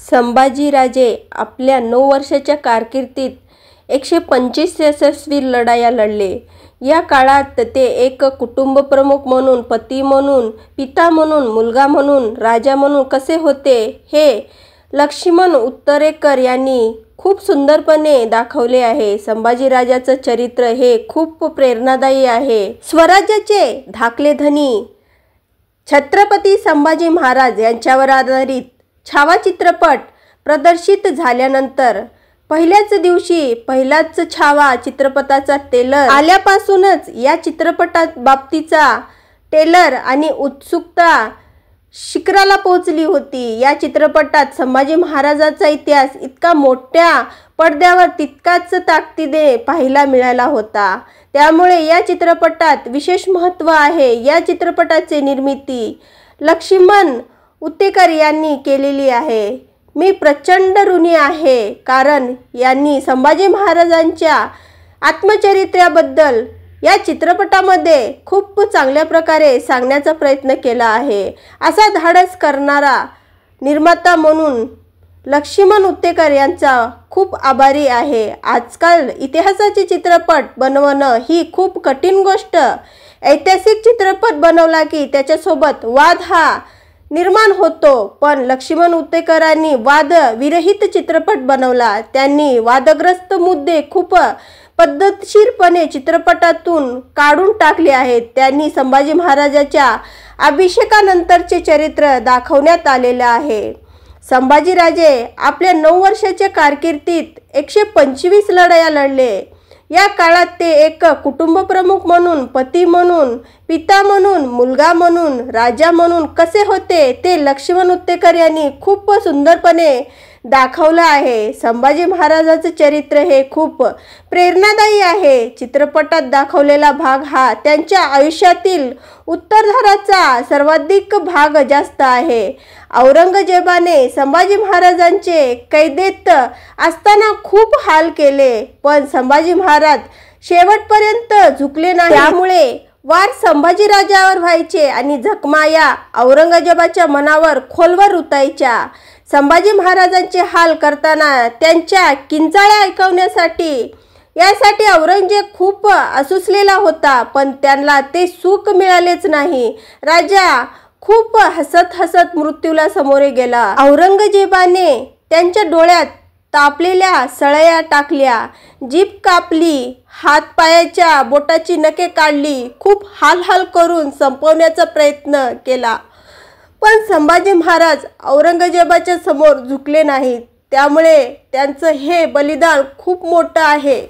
संभाजीराजे आपल्या 9 वर्षाच्या कारकिर्दीत 125 यशस्वी लढाया लढले. या काळात ते एक कुटुंबप्रमुख म्हणून, पती म्हणून, पिता म्हणून, मुलगा म्हणून, राजा म्हणून कसे होते हे लक्ष्मण उत्तरेकर यांनी खूप सुंदरपणे दाखवले आहे. संभाजीराजाचं चरित्र हे खूप प्रेरणादायी आहे. स्वराज्याचे धाकले धनी छत्रपती संभाजी महाराज यांच्यावर आधारित छावा चित्रपट प्रदर्शित झाल्यानंतर पहिल्याच दिवशी पहिलाच छावा चित्रपटाचा ट्रेलर आल्यापासूनच या चित्रपटात बाबतीचा ट्रेलर आणि उत्सुकता शिखराला पोहोचली होती. या चित्रपटात संभाजी महाराजांचा इतिहास इतका मोठ्या पडद्यावर तितकाच ताकदीने पाहायला मिळाला होता. त्यामुळे या चित्रपटात विशेष महत्त्व आहे. या चित्रपटाची निर्मिती लक्ष्मण उत्तरेकर यांनी केलेली आहे. मी प्रचंड ऋणी आहे, कारण यांनी संभाजी महाराजांच्या आत्मचरित्राबद्दल या चित्रपटामध्ये खूप चांगल्या प्रकारे सांगण्याचा प्रयत्न केला आहे. असा धाडस करणारा निर्माता म्हणून लक्ष्मण उत्तरेकर यांचा खूप आभारी आहे. आजकाल इतिहासाचे चित्रपट बनवणं ही खूप कठीण गोष्ट. ऐतिहासिक चित्रपट बनवला की त्याच्यासोबत वाद हा निर्माण होतो, पण लक्ष्मण उत्तरेकरांनी वादविरहित चित्रपट बनवला. त्यांनी वादग्रस्त मुद्दे खूप पद्धतशीरपणे चित्रपटातून काढून टाकले आहेत. त्यांनी संभाजी महाराजांच्या अभिषेकानंतरचे चरित्र दाखवण्यात आलेले आहे. संभाजीराजे आपल्या 9 वर्षाच्या कारकिर्दीत 125 लढाया लढले. या काळात ते एक कुटुंबप्रमुख म्हणून, पती म्हणून, पिता म्हणून, मुलगा म्हणून, राजा म्हणून कसे होते ते लक्ष्मण उत्तरेकर यांनी खूप सुंदरपणे दाखवलं आहे. संभाजी महाराजांचं चरित्र हे खूप प्रेरणादायी आहे. चित्रपटात दाखवलेला भाग हा त्यांच्या आयुष्यातील उत्तरार्धाचा सर्वाधिक भाग जास्त आहे. औरंगजेबाने संभाजी महाराजांचे कैदेत असताना खूप हाल केले, पण संभाजी महाराज शेवटपर्यंत झुकले नाही. त्यामुळे वार संभाजीराजावर व्हायचे आणि जखमा या औरंगजेबाच्या मनावर खोलवर रुतायच्या. संभाजी महाराजांचे हाल करताना त्यांच्या किंचाळ्या यासाठी औरंगजेब खूप असुसलेला होता, पण त्यांना ते सुख मिळालेच नाही. राजा खूप हसत हसत मृत्यूला सामोरे गेला. औरंगजेबाने त्यांच्या डोळ्यात तापलेल्या सळया टाकल्या, जीभ कापली, हातपायाच्या बोटाची नखे काढली, खूप हाल करून संपवण्याचा प्रयत्न केला. पण संभाजी महाराज औरंगजेबाच्या समोर झुकले नाहीत. त्यामुळे त्यांचं हे बलिदान खूप मोठं आहे.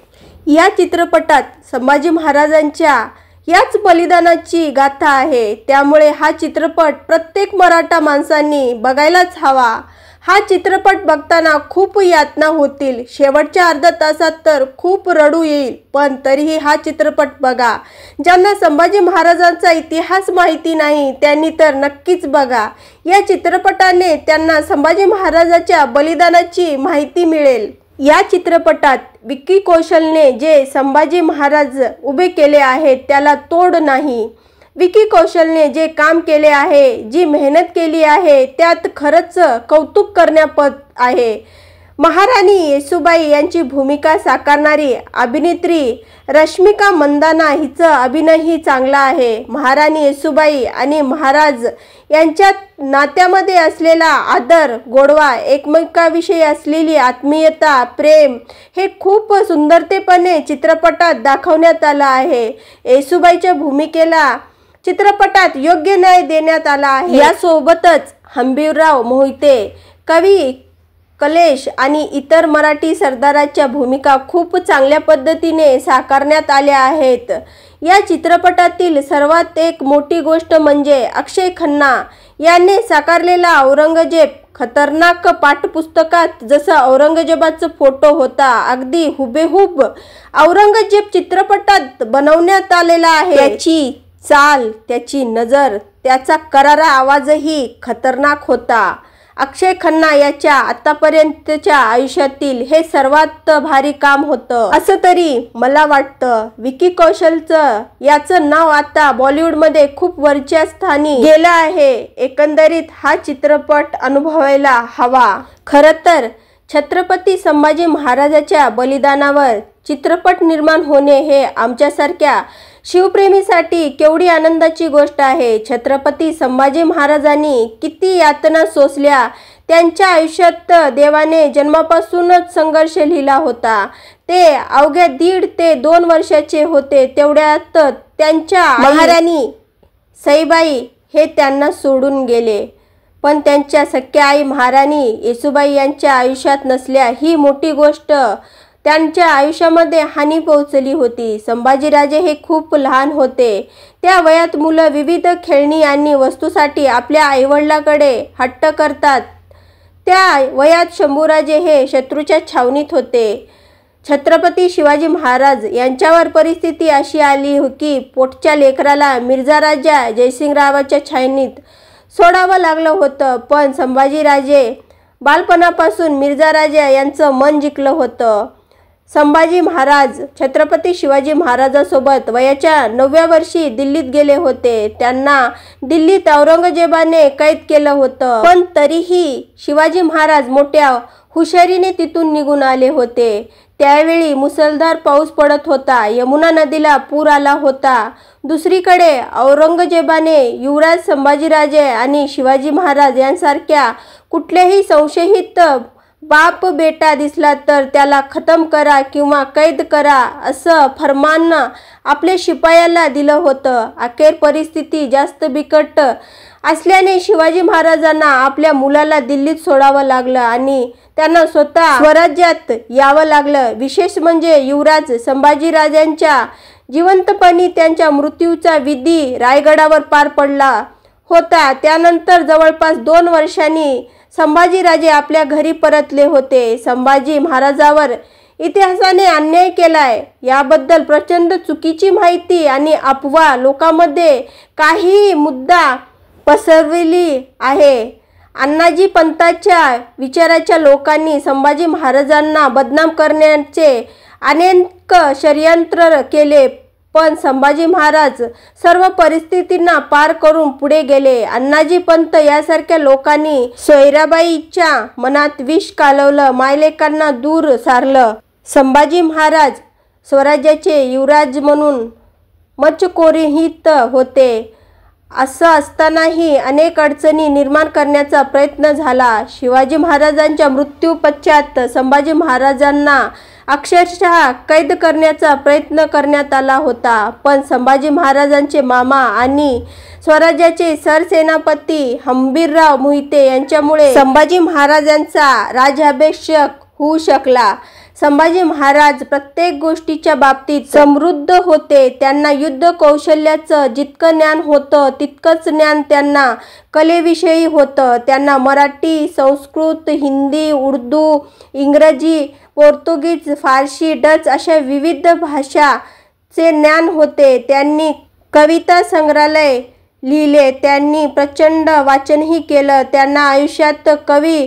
या चित्रपटात संभाजी महाराजांच्या याच बलिदानाची गाथा आहे. त्यामुळे हा चित्रपट प्रत्येक मराठा माणसांनी बघायलाच हवा. हा चित्रपट बघताना खूप यातना होतील. शेवटच्या अर्ध्या तासात तर खूप रडू येईल, पण तरीही हा चित्रपट बघा. ज्यांना संभाजी महाराजांचा इतिहास माहिती नाही त्यांनी तर नक्कीच बघा. या चित्रपटाने त्यांना संभाजी महाराजांच्या बलिदानाची माहिती मिळेल. या चित्रपटात विक्की कौशलने जे संभाजी महाराज उभे केले आहेत त्याला तोड नाही. विक्की कौशलने जे काम केले आहे, जी मेहनत केली आहे, त्यात खरंच कौतुक करण्यापद आहे. महाराणी येसूबाई यांची भूमिका साकारणारी अभिनेत्री रश्मिका मंदाना हिचं अभिनयही चांगला आहे. महाराणी येसूबाई आणि महाराज यांच्यात नात्यामध्ये असलेला आदर, गोडवा, एकमेकाविषयी असलेली आत्मीयता, प्रेम हे खूप सुंदरतेपणे चित्रपटात दाखवण्यात आलं आहे. येसूबाईच्या भूमिकेला चित्रपटात योग्य न्याय देण्यात आला आहे. यासोबतच हंबीरराव मोहिते, कवी कलेश आणि इतर मराठी सरदारांच्या भूमिका खूप चांगल्या पद्धतीने साकारण्यात आल्या आहेत. या चित्रपटातील सर्वात एक मोठी गोष्ट म्हणजे अक्षय खन्ना याने साकारलेला औरंगजेब. खतरनाक पाठपुस्तकात जसं औरंगजेबाचा फोटो होता, अगदी हुबेहूब औरंगजेब चित्रपटात बनवण्यात आलेला आहे. त्याची चाल, त्याची नजर, त्याचा करारा आवाजही खतरनाक होता. अक्षय खन्ना याच्या आतापर्यंतच्या आयुष्यातील हे सर्वात भारी काम होतं असं तरी मला वाटतं. विकी कौशलचं याचं नाव आता बॉलिवूडमध्ये खूप वरच्या स्थानी गेलं आहे. एकंदरीत हा चित्रपट अनुभवायला हवा. खरं तर छत्रपती संभाजी महाराजांच्या बलिदानावर चित्रपट निर्माण होणे हे आमच्यासारख्या शिवप्रेमीसाठी केवढी आनंदाची गोष्ट आहे. छत्रपती संभाजी महाराजांनी किती यातना सोसल्या. त्यांच्या आयुष्यात देवाने जन्मापासूनच संघर्ष लिहिला होता. ते अवघ्या 1.5 ते 2 वर्षाचे होते तेवढ्यात त्यांच्या महाराणी सईबाई हे त्यांना सोडून गेले. पण त्यांच्या सख्या आई महाराणी येसूबाई यांच्या आयुष्यात नसल्या ही मोठी गोष्ट. त्यांच्या आयुष्यामध्ये हानी पोहोचली होती. संभाजीराजे हे खूप लहान होते. त्या वयात मुलं विविध खेळणी आणि वस्तूसाठी आपल्या आईवडिलांकडे हट्ट करतात. त्या वयात शंभूराजे हे शत्रूच्या छावणीत होते. छत्रपती शिवाजी महाराज यांच्यावर परिस्थिती अशी आली की पोटच्या लेकराला मिर्झा राजा जयसिंगरावाच्या छावणीत सोडावं लागलं होतं. पण संभाजीराजे बालपणापासून मिर्झा राजा यांचं मन जिंकलं होतं. संभाजी महाराज छत्रपती शिवाजी महाराजांसोबत वयाच्या 9व्या वर्षी दिल्लीत गेले होते. त्यांना दिल्लीत औरंगजेबाने कैद केलं होतं. पण तरीही शिवाजी महाराज मोठ्या हुशारीने तिथून निघून आले होते. त्यावेळी मुसळधार पाऊस पडत होता. यमुना नदीला पूर आला होता. दुसरीकडे औरंगजेबाने युवराज संभाजीराजे आणि शिवाजी महाराज यांसारख्या कुठल्याही संशयित बाप बेटा दिसला तर त्याला खतम करा किंवा कैद करा असं फरमान आपल्या शिपायाला दिलं होतं. अखेर परिस्थिती जास्त बिकट असल्याने शिवाजी महाराजांना आपल्या मुलाला दिल्लीत सोडावं लागलं आणि त्यांना स्वतः स्वराज्यात यावं लागलं. विशेष म्हणजे युवराज संभाजीराजांच्या जिवंतपणी त्यांच्या मृत्यूचा विधी रायगडावर पार पडला होता. त्यानंतर जवळपास 2 वर्षांनी संभाजीराजे आपल्या घरी परतले होते. संभाजी महाराजांवर इतिहासाने अन्याय केलाय याबद्दल प्रचंड चुकीची माहिती आणि अफवा लोकांमध्ये काही मुद्दा पसरवली आहे. अण्णाजी पंतांच्या विचाराच्या लोकांनी संभाजी महाराजांना बदनाम करण्याचे अनेक षडयंत्र केले. पण संभाजी महाराज सर्व परिस्थितींना पार करून पुढे गेले. अण्णाजी पंत यासारख्या लोकांनी सोयराबाईच्या मनात विष कालवलं, मायलेकांना दूर सारलं. संभाजी महाराज स्वराज्याचे युवराज म्हणून मचकोरीहित होते. असं असतानाही अनेक अडचणी निर्माण करण्याचा प्रयत्न झाला. शिवाजी महाराजांच्या मृत्यूपश्चात संभाजी महाराजांना अक्षरशः कैद करण्याचा प्रयत्न करण्यात आला होता. पण संभाजी महाराजांचे मामा आणि स्वराज्याचे सरसेनापती हंबीरराव मोहिते यांच्यामुळे संभाजी महाराजांचा राज्याभिषेक होऊ शकला. संभाजी महाराज प्रत्येक गोष्टीच्या बाबतीत समृद्ध होते. त्यांना युद्ध कौशल्याचं जितकं ज्ञान होतं तितकंच ज्ञान त्यांना कलेविषयी होतं. त्यांना मराठी, संस्कृत, हिंदी, उर्दू, इंग्रजी, पोर्तुगीज, फारसी, डच अशा विविध भाषांचे ज्ञान होते. त्यांनी कविता संग्रहालय लिहिले. त्यांनी प्रचंड वाचनही केलं. त्यांना आयुष्यात कवी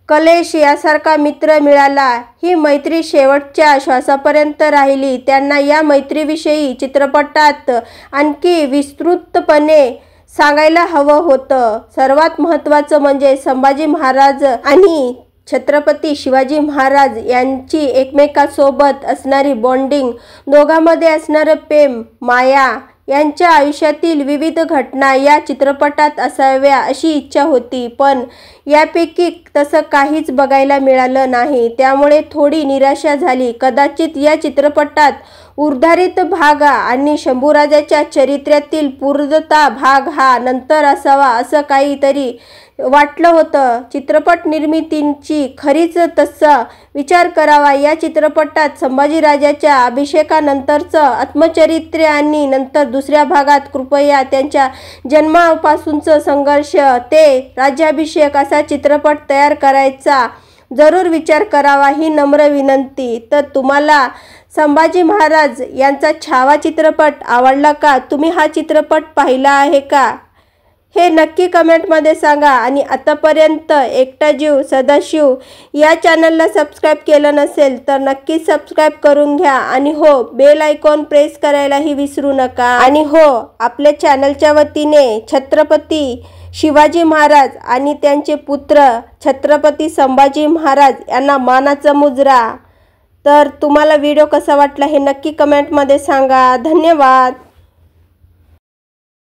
कलेश यासारखा मित्र मिळाला. ही मैत्री शेवटच्या श्वासापर्यंत राहिली. त्यांना या मैत्रीविषयी चित्रपटात आणखी विस्तृतपणे सांगायला हवं होतं. सर्वात महत्त्वाचं म्हणजे संभाजी महाराज आणि छत्रपती शिवाजी महाराज यांची एकमेकांसोबत असणारी बॉन्डिंग, दोघांमध्ये असणारं प्रेम, माया, यांच्या आयुष्यातील विविध घटना या चित्रपटात असाव्या अशी इच्छा होती. पण यापैकी तसं काहीच बघायला मिळालं नाही. त्यामुळे थोडी निराशा झाली. कदाचित या चित्रपटात उर्वरित भाग आणि शंभूराजाच्या चरित्रातील पूर्णता भाग हा नंतर असावा असं काहीतरी वाटलं होतं. चित्रपट निर्मितींची खरीच तसा विचार करावा. या चित्रपटात संभाजीराजाच्या अभिषेकानंतरचं आत्मचरित्र आणि नंतर दुसऱ्या भागात कृपया त्यांच्या जन्मापासूनचं संघर्ष ते राज्याभिषेक असा चित्रपट तयार करायचा जरूर विचार करावा ही नम्र विनंती. तर तुम्हाला संभाजी महाराज यांचा छावा चित्रपट आवडला का? तुम्ही हा चित्रपट पाहिला आहे का? हे नक्की कमेंटमध्ये सांगा। आणि आतापर्यंत एकटा जीव सदाशिव या चॅनलला सबस्क्राईब केलं नसेल तर नक्की सबस्क्राईब करून घ्या। आणि हो, बेल आयकॉन प्रेस करायलाही विसरू नका। आणि हो, आपल्या चॅनलच्या वतीने छत्रपती शिवाजी महाराज आणि त्यांचे पुत्र छत्रपती संभाजी महाराज यांना मानाचा मुजरा। तर तुम्हाला व्हिडिओ कसा वाटला हे नक्की कमेंटमध्ये सांगा। धन्यवाद।